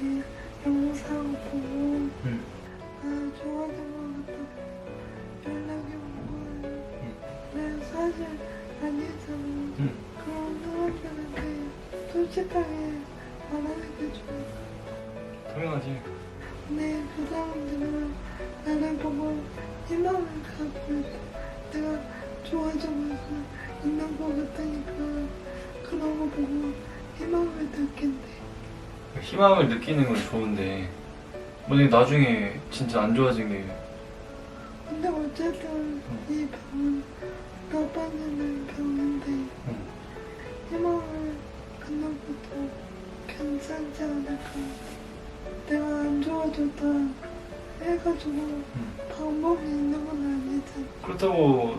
내 영상 보고 응. 아 좋아하는 것 같다고 연락이 온 거예요. 응. 내가 사실 아니잖아. 응. 그런 사람들한테 솔직하게 말하는 게 좋아. 당연하지. 근데 그 사람들은 나를 보고 희망을 갖고 있어. 내가 좋아지고 있는 것 같으니까 그런 거 보고 희망을 느낀대. 희망을 느끼는 건 좋은데 만약에 나중에 진짜 안 좋아진 게 근데 어쨌든 이 병은 나빠지는 병인데 응. 희망을 갖는 것도 괜찮지 않을까. 내가 안 좋아졌다 해가지고 방법이 있는 건 아니지. 그렇다고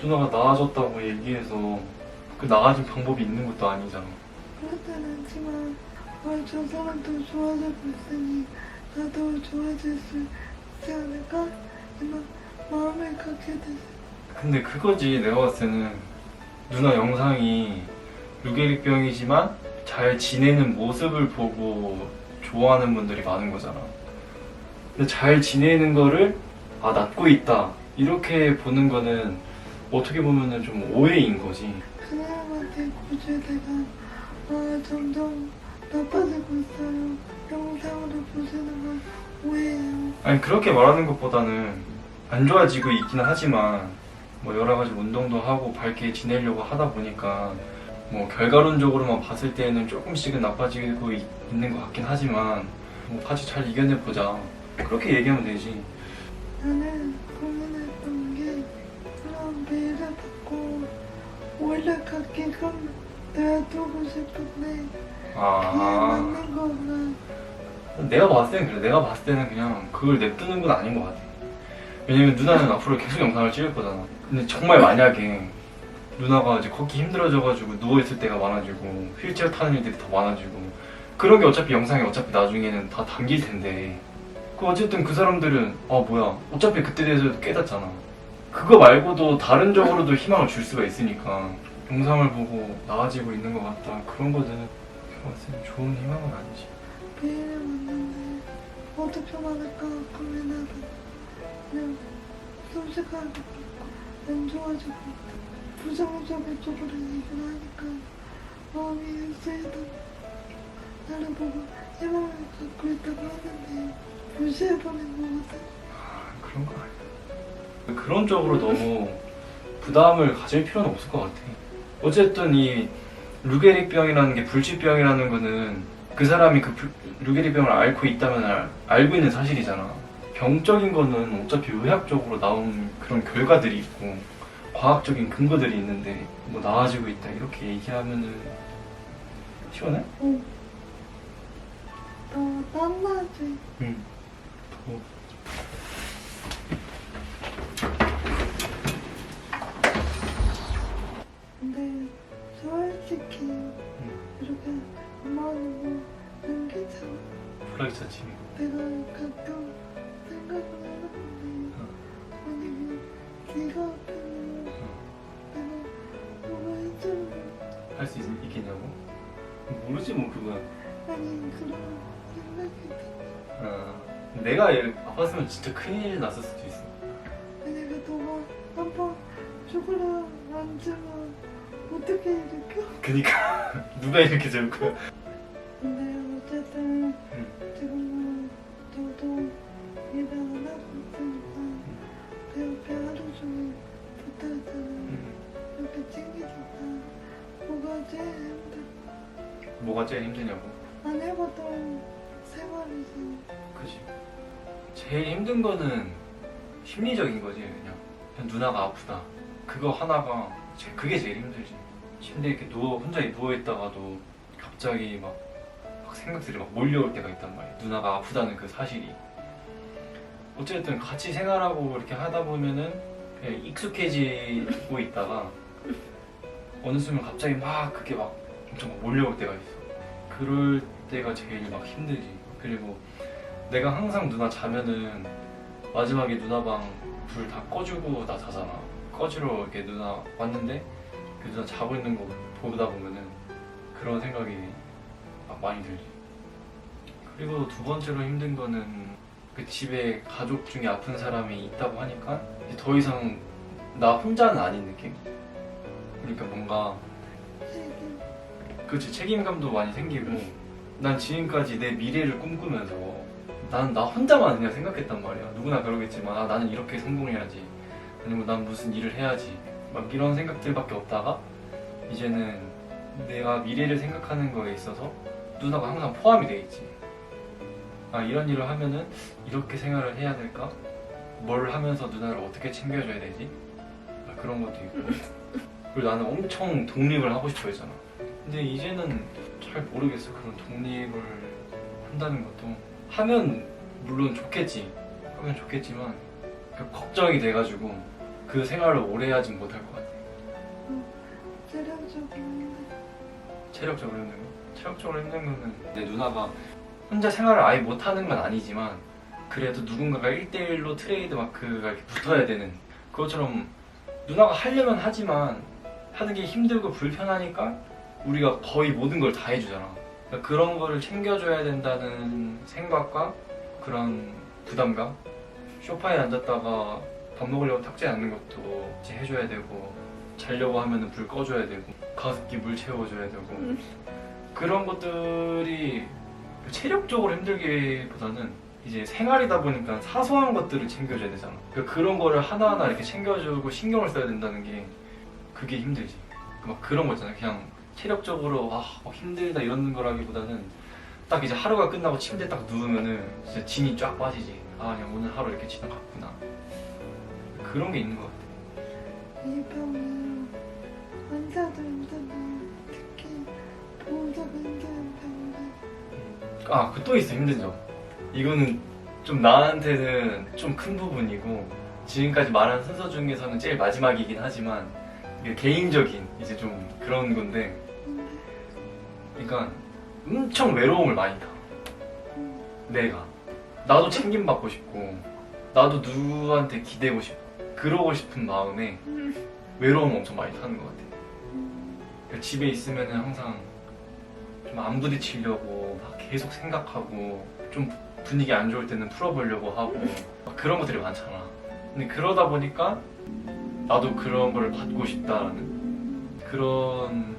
누나가 나아졌다고 얘기해서 그 나아진 방법이 있는 것도 아니잖아. 그렇진 않지만 저 사람도 좋아지고 있으니 나도 좋아질 수 있지 않을까? 이런 마음을 갖게 되지. 근데 그거지. 내가 봤을 때는 누나 영상이 루게릭병이지만 잘 지내는 모습을 보고 좋아하는 분들이 많은 거잖아. 근데 잘 지내는 거를 아 낫고 있다 이렇게 보는 거는 어떻게 보면은 좀 오해인 거지. 그 사람한테 굳이 내가 점점 나빠지고 있어요. 영상으로 보시는 건 오해예요. 아니 그렇게 말하는 것보다는 안 좋아지고 있긴 하지만 뭐 여러 가지 운동도 하고 밝게 지내려고 하다 보니까 뭐 결과론적으로만 봤을 때는 조금씩은 나빠지고 있는 것 같긴 하지만 뭐 같이 잘 이겨내 보자 그렇게 얘기하면 되지. 나는 고민했던 게 그런 메일을 받고 원래 갖기 그럼 놔두고 싶은데 그게 아 맞는 건가. 내가 봤을 때는 그래. 내가 봤을 때는 그냥 그걸 냅두는 건 아닌 것 같아. 왜냐면 누나는 앞으로 계속 영상을 찍을 거잖아. 근데 정말 만약에 누나가 이제 걷기 힘들어져가지고 누워있을 때가 많아지고 휠체어 타는 일들이 더 많아지고 그런 게 어차피 영상에 어차피 나중에는 다 담길 텐데 그 어쨌든 그 사람들은 아 뭐야 어차피 그때 대해서도 깨닫잖아. 그거 말고도 다른 쪽으로도 희망을 줄 수가 있으니까 영상을 보고 나아지고 있는 것 같다 그런 거는 제가 봤을 때 좋은 희망은 아니지. 메일을 왔는데 어떻게 말할까 고민하다 그냥 솔직하게 받고 안 좋아지고 부정적인 쪽으로 얘기를 하니까 마음이 쓰이다. 나를 보고 희망을 갖고 있다고 하는데 무시해버린 것 같아. 그런 거 아니야. 그런 쪽으로 너무 부담을 가질 필요는 없을 것 같아. 어쨌든 이 루게릭병이라는 게 불치병이라는 거는 그 사람이 그 루게릭병을 앓고 있다면 알고 있는 사실이잖아. 병적인 거는 어차피 의학적으로 나온 그런 결과들이 있고 과학적인 근거들이 있는데 뭐 나아지고 있다 이렇게 얘기하면은 시원해? 응. 너 땀나지? 응. 더워. 근데 솔직히 이렇게 엄마는 남기잖아. 불하기 차지. 내가 가끔 생각을 하는 건데 만약에 네가 앞에는 내가 뭐가 해주는 할 수 있겠냐고? 모르지 뭐 그건. 아니 그런 생각이 들어. 내가 얘를 아팠으면 진짜 큰일 났을 수도 있어. 만약에 너가 한번 초콜릿 안 주면 어떻게 일으켜? 그니까 누가 이렇게 재울 거야? 근데 어쨌든 지금은 너도 일을 안 하고 있으니까 내 옆에 하루 종일 붙어있잖아. 이렇게 챙기니까 뭐가 제일 힘들어? 뭐가 제일 힘드냐고? 안 해봤던 생활이지. 그지. 제일 힘든 거는 심리적인 거지 그냥 누나가 아프다. 그거 하나가 그게 제일 힘들지. 침대에 이렇게 혼자 누워있다가도 갑자기 막 생각들이 막 몰려올 때가 있단 말이야. 누나가 아프다는 그 사실이. 어쨌든 같이 생활하고 이렇게 하다 보면은 그냥 익숙해지고 있다가 어느 순간 갑자기 막 그게 막 엄청 막 몰려올 때가 있어. 그럴 때가 제일 막 힘들지. 그리고 내가 항상 누나 자면은 마지막에 누나 방 불 다 꺼주고 나 자잖아. 꺼주러 이렇게 누나 왔는데 그 누나 자고 있는 거 보다 보면은 그런 생각이 막 많이 들지. 그리고 두 번째로 힘든 거는 그 집에 가족 중에 아픈 사람이 있다고 하니까 이제 더 이상 나 혼자는 아닌 느낌? 그러니까 뭔가 책임. 그치 책임감도 많이 생기고 난 지금까지 내 미래를 꿈꾸면서 난 나 혼자만 그냥 생각했단 말이야. 누구나 그러겠지만 아, 나는 이렇게 성공해야지 아니면 난 무슨 일을 해야지 막 이런 생각들밖에 없다가 이제는 내가 미래를 생각하는 거에 있어서 누나가 항상 포함이 돼 있지. 아 이런 일을 하면은 이렇게 생활을 해야 될까? 뭘 하면서 누나를 어떻게 챙겨줘야 되지? 막 그런 것도 있고 그리고 나는 엄청 독립을 하고 싶어 했잖아. 근데 이제는 잘 모르겠어. 그런 독립을 한다는 것도 하면 물론 좋겠지. 하면 좋겠지만 걱정이 돼가지고 그 생활을 오래 하진 못할 것 같아. 체력적으로 힘들어. 체력적으로 힘든 거? 체력적으로 힘든 거는 내 누나가 혼자 생활을 아예 못하는 건 아니지만 그래도 누군가가 1대1로 트레이드 마크가 이렇게 붙어야 되는 그것처럼 누나가 하려면 하지만 하는 게 힘들고 불편하니까 우리가 거의 모든 걸 다 해주잖아. 그러니까 그런 거를 챙겨줘야 된다는 생각과 그런 부담감? 소파에 앉았다가 밥 먹으려고 탁자에 앉는 것도 이제 해줘야 되고 자려고 하면은 불 꺼줘야 되고 가습기 물 채워줘야 되고 그런 것들이 체력적으로 힘들기보다는 이제 생활이다 보니까 사소한 것들을 챙겨줘야 되잖아. 그러니까 그런 거를 하나하나 이렇게 챙겨주고 신경을 써야 된다는 게 그게 힘들지. 막 그런 거 있잖아. 그냥 체력적으로 막 힘들다 이런 거라기보다는 딱 이제 하루가 끝나고 침대에 딱 누우면은 진짜 진이 쫙 빠지지. 아 그냥 오늘 하루 이렇게 지나갔구나. 그런 게 있는 것 같아. 이 병은 환자도 힘들고 특히 보호자가 힘든 병인데 아, 그 또 있어 힘든 점. 이거는 좀 나한테는 좀 큰 부분이고 지금까지 말한 순서 중에서는 제일 마지막이긴 하지만 이게 개인적인 이제 좀 그런 건데, 그러니까 엄청 외로움을 많이 타. 내가 나도 챙김받고 싶고 나도 누구한테 기대고 싶고 그러고 싶은 마음에 외로움 엄청 많이 타는 것 같아. 그러니까 집에 있으면 항상 좀 안 부딪히려고 막 계속 생각하고 좀 분위기 안 좋을 때는 풀어보려고 하고 막 그런 것들이 많잖아. 근데 그러다 보니까 나도 그런 걸 받고 싶다라는 그런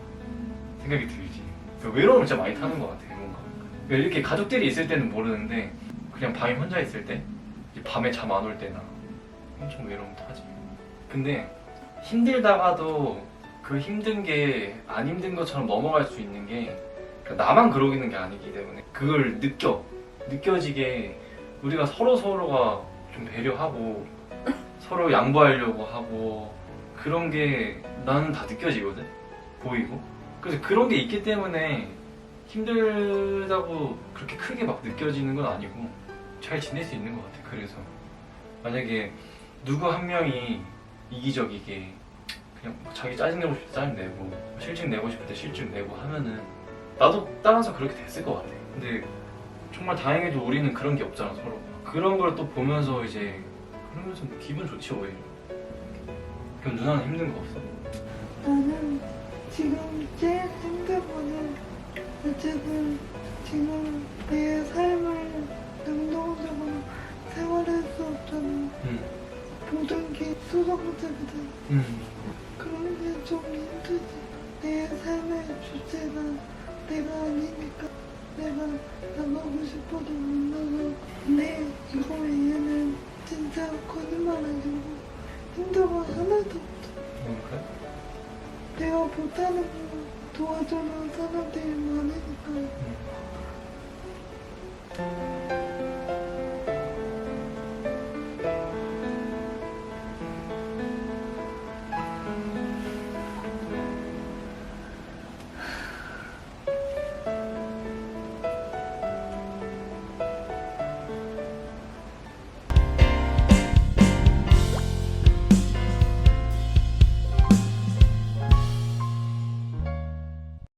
생각이 들지. 그러니까 외로움을 진짜 많이 타는 것 같아. 뭔가 그러니까 이렇게 가족들이 있을 때는 모르는데 그냥 방에 혼자 있을 때 이제 밤에 잠 안 올 때나 엄청 외로움 타지. 근데 힘들다가도 그 힘든 게 안 힘든 것처럼 넘어갈 수 있는 게 그러니까 나만 그러기는 게 아니기 때문에 그걸 느껴지게 우리가 서로가 좀 배려하고 서로 양보하려고 하고 그런 게 나는 다 느껴지거든. 보이고. 그래서 그런 게 있기 때문에 힘들다고 그렇게 크게 막 느껴지는 건 아니고 잘 지낼 수 있는 것 같아. 그래서 만약에 누구 한 명이 이기적이게 그냥 막 자기 짜증내고 싶을 때 짜증내고 실증 내고 싶을 때 실증 내고 하면은 나도 따라서 그렇게 됐을 것 같아. 근데 정말 다행히도 우리는 그런 게 없잖아. 서로 그런 걸 또 보면서 이제 그러면서 기분 좋지 오히려. 그럼 누나는 힘든 거 없어? 나는 지금 제일 힘든 거는 어쨌든 지금 내 삶을 능동적으로 생활할 수 없잖아. 모든 게 수동적이잖아. 그런 게 좀 힘들지. 내 삶의 주체가 내가 아니니까 내가 나가고 싶어도 못 나가. 근데 이거 얘는 진짜 거짓말 아니고 힘든 거 하나도 없어. 그래? 내가 못하는 거 도와주는 사람들이 많으니까.